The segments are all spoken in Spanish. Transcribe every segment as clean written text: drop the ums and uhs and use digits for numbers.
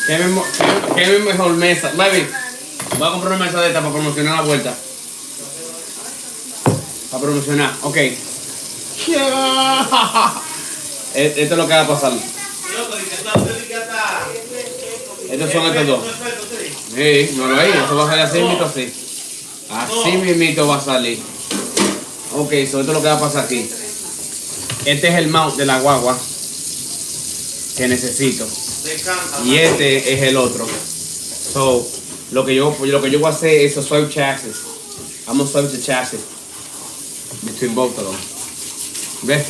¿Qué mejor mesa? Baby, voy a comprar una mesa de esta para promocionar la vuelta. Para promocionar, ok. Esto es lo que va a pasar. Estos son estos dos. Sí, no lo hay, eso va a salir así mismo así. Así mismito va a salir. Ok, so esto es lo que va a pasar aquí. Este es el mount de la guagua que necesito. Y este es el otro. So, lo que yo voy a hacer es swipe chassis. I'm gonna swipe the chassis between both of them. ¿Ves?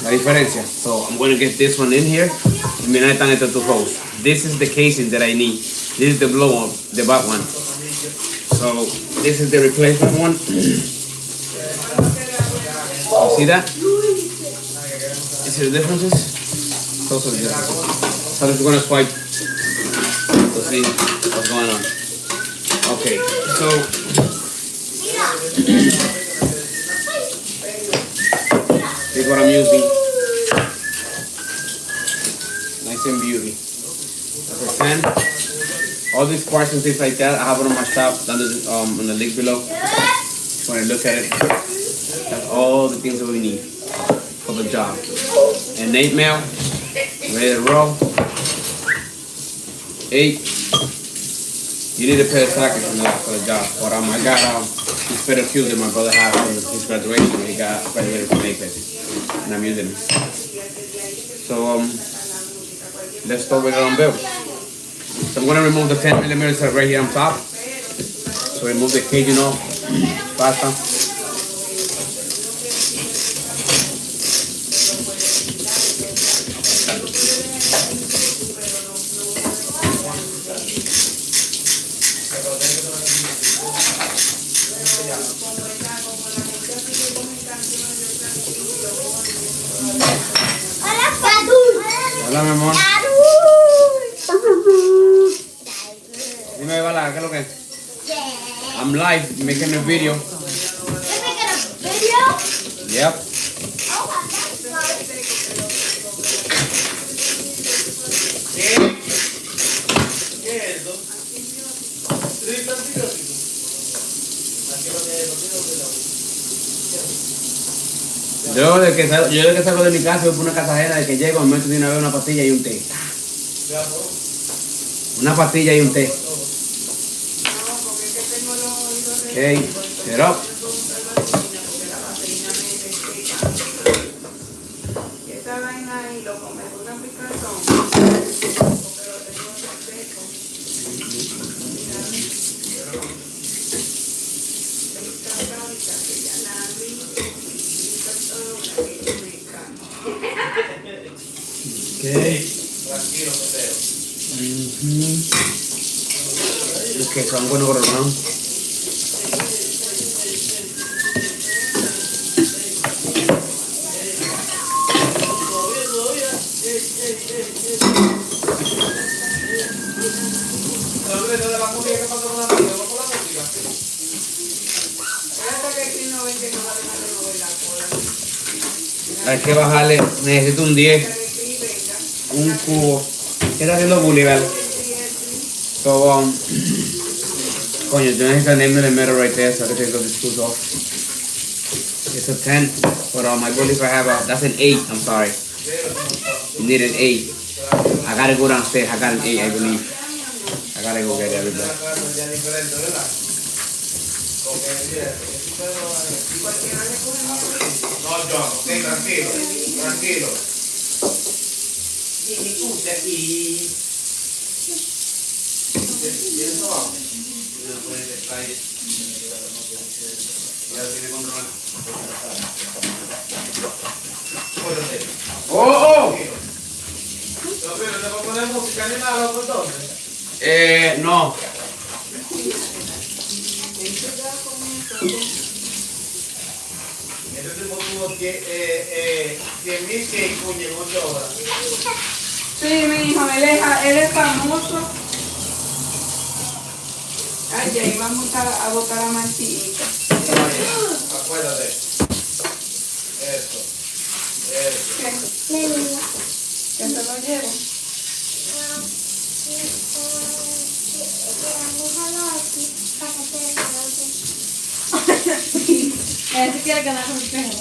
La diferencia. So, I'm gonna get this one in here. Y mira, están estos dos holes. This is the casing that I need. This is the blow one, the back one. So, this is the replacement one. You see that? You see the differences? Those are the differences. So I'm just gonna swipe to see what's going on. Okay, so this is what I'm using. Nice and beauty. Number 10. All these parts and things like that, I have it on my shop down in the link below. Just when I look at it, that's all the things that we need for the job. An 8 mil, ready to roll. 8. You need a pair of sockets for the job. But I got this pair of shoes that my brother had from his graduation. He got graduated from Naples, and I'm using them. So let's start with it on build. So I'm gonna remove the 10mm right here on top. So remove the caging off faster. Hola, mi amor. Dime, Bala, ¿qué es lo que es? I'm live making a video. You're making a video? Yep. Yo de que salgo de mi casa voy por una casa ajena, de que llego me meto de una vez una pastilla y un té. Una pastilla y un té. Okay, get up. Okay. Okay, so I'm going to go around. Hay que bajarle, necesito un 10, un cubo. ¿Qué está haciendo Bolívar? So, coño, yo necesito name the metal right there so I can take those screws off. It's a 10, but my Bolívar have that's an 8, I'm sorry. You need an 8. I gotta go downstairs, I got an 8, I believe. I gotta go get everybody. No, John, ok, tranquilo, tranquilo. Y escucha, y eso vamos. Ya lo tiene controlado. ¡Oh! ¡Oh! ¿No te va a poner música ni nada, loco, entonces? No. Este tipo tuvo 100.000 que cuñe en 8 horas. Sí, mi hijo, él es famoso. Ay, ya íbamos a botar a Martita. Acuérdate. Eso. ¿Qué? ¿Que se lo llevo? Ella se quiere quedar con el perro.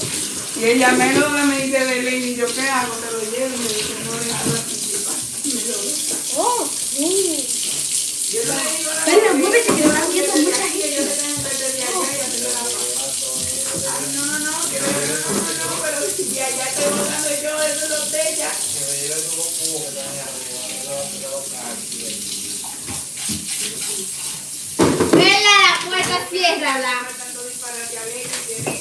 Y ella me dice Belén, y yo qué hago, te lo llevo y me dice, no le hago Oh, pero muévete que van viendo mucha gente. no, pero si ya estoy hablando yo, eso es lo de ella. Vela la puerta, ciérrala. Tanto disparate alegre tiene.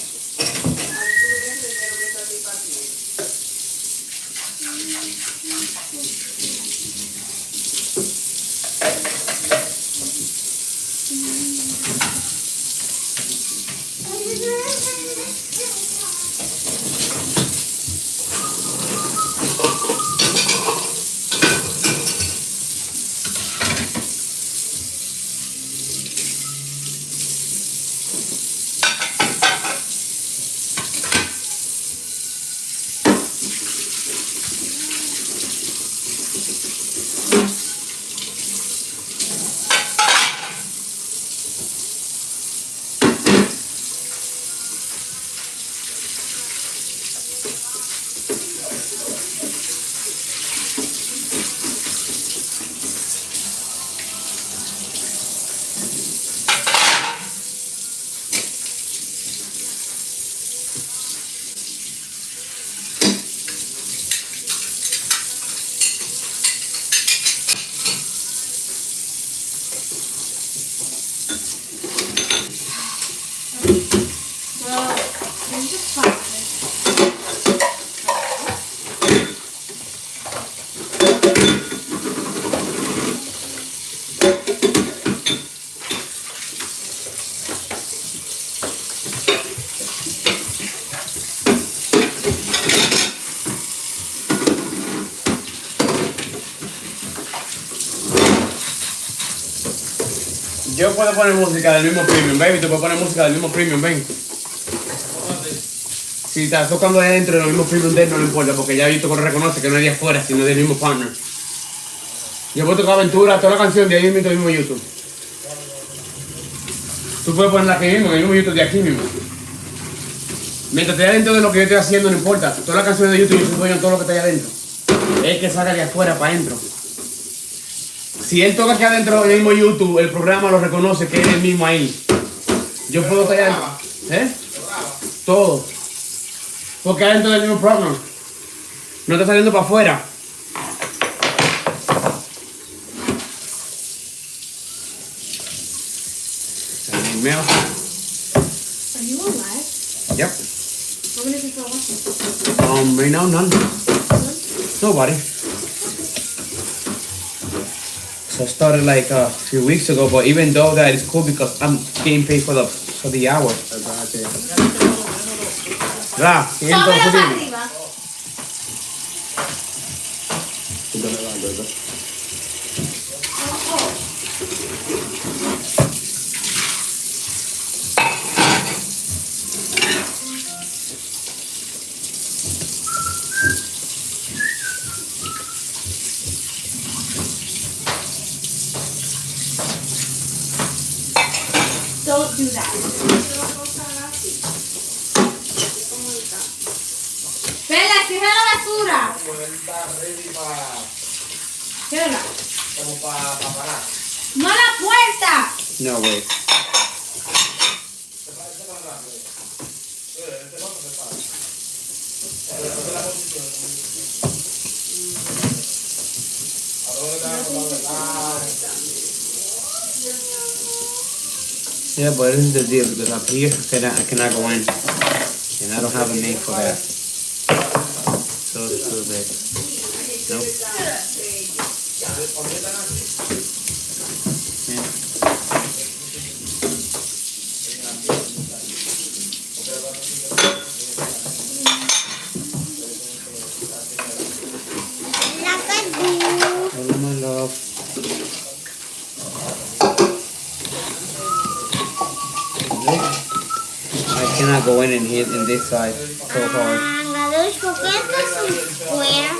Yo puedo poner música del mismo premium, baby. Tú puedes poner música del mismo premium, ven. Si estás tocando de adentro del mismo premium de él, no le importa, porque ya YouTube reconoce que no es de afuera, sino del mismo partner. Yo puedo tocar aventura, toda la canción de ahí mismo, del mismo YouTube. Tú puedes ponerla aquí mismo, en el mismo YouTube de aquí mismo. Mientras esté adentro de lo que yo estoy haciendo, no importa. Todas las canciones de YouTube, yo subo todo lo que está ahí adentro. Es que salga de afuera para adentro. Si él toca aquí adentro del mismo YouTube, el programa lo reconoce que es el mismo ahí. Yo puedo estar adentro. ¿Eh? Todo. Porque adentro del mismo programa. No está saliendo para afuera. Email. Are you alive? Yep. How many people are watching? Right now, none. Nobody. So I started like a few weeks ago, but even though that is cool because I'm getting paid for the hour. Ra, ¿quién Sóbelo entonces para tiene? arriba. Don't do that. Vela, cierra la basura. Cierra. Como para parar. No la puerta. No way. Yeah, but it isn't the deal because up here I cannot go in. And I don't have a name for that. So stupid. Nope. Yeah. Hello, my love. I cannot go in here in this side. So hard. Galush, ¿por qué esto es un square?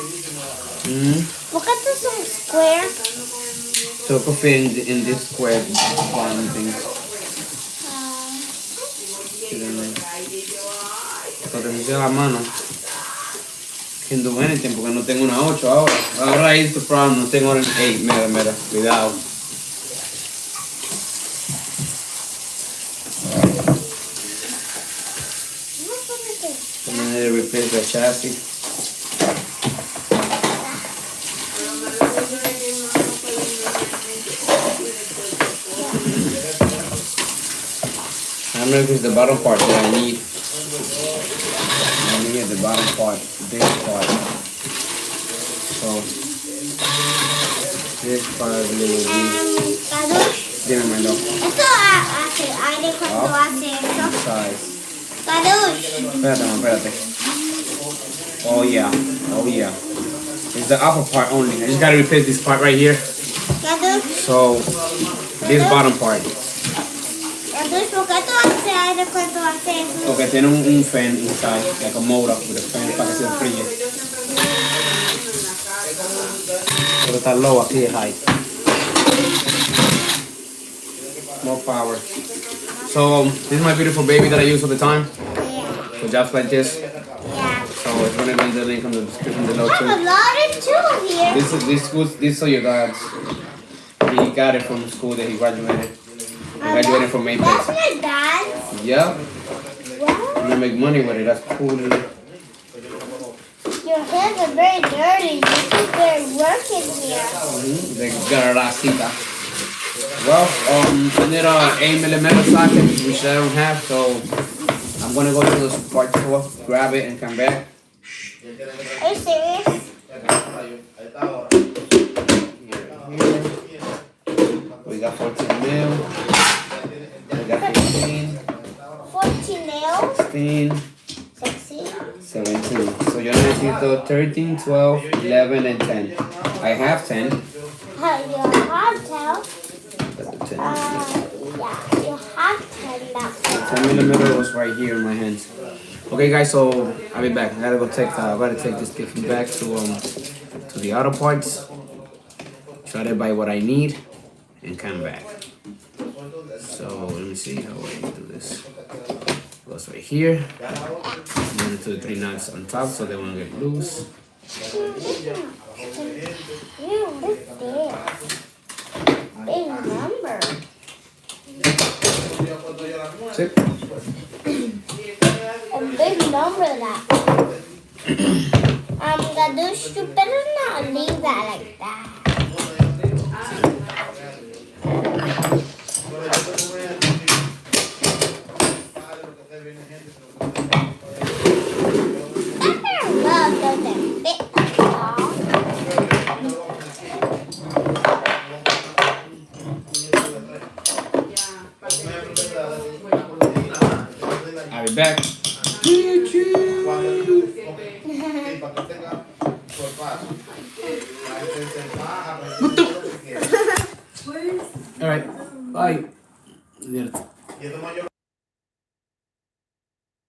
Mm. ¿Por qué esto es un square? So it could fit in this square bottom thing. Porque me hice la mano. Can't do anything porque no tengo una 8 ahora. Ahora is the problem, no tengo una 8. Mira, cuidado. I'm gonna need to replace the chassis. I don't know if it's the bottom part that I need. I need the bottom part, this part. So this part will be. Kadush, Dime, Melo. esto hace aire cuando hace eso. Size. Kadush, Espérate, man, espérate. Oh yeah. It's the upper part only. I just gotta replace this part right here. Kadush, So this bottom part. Kadush, ¿por qué tú haces aire cuando hace eso? Porque tiene un fan inside, like a motor with a fan para que se enfríe. Pero está low aquí es high. More power. So this is my beautiful baby that I use all the time Yeah. for jobs like this. Yeah. So it's gonna be in the link on the description below I have a too. lot of tools here. This is your dad's. He got it from school that he graduated. He graduated from Maple. That's my dad's. Yeah, Wow. I'm gonna make money with it. That's cool. Your hands are very dirty. You think they're working here. They got a racita. Well, I need an 8mm socket, which I don't have, so I'm gonna go to the support store, grab it, and come back. Are you serious? We got 14 mil. We got 15, 14 nails. 16, 16. 17. So yo necesito 13, 12, 11, and 10. I have 10. Your hardtail. But the 10. Yeah, you have 10 back there. 10mm was right here in my hands. Okay, guys, so I'll be back. I gotta take this gift back to the auto parts. Try to buy what I need and come back. So let me see how I do this. Goes right here. I'm gonna do the 3 knots on top so they won't get loose. Big number. Sit. A big number that. Gadush, you better not leave that like that.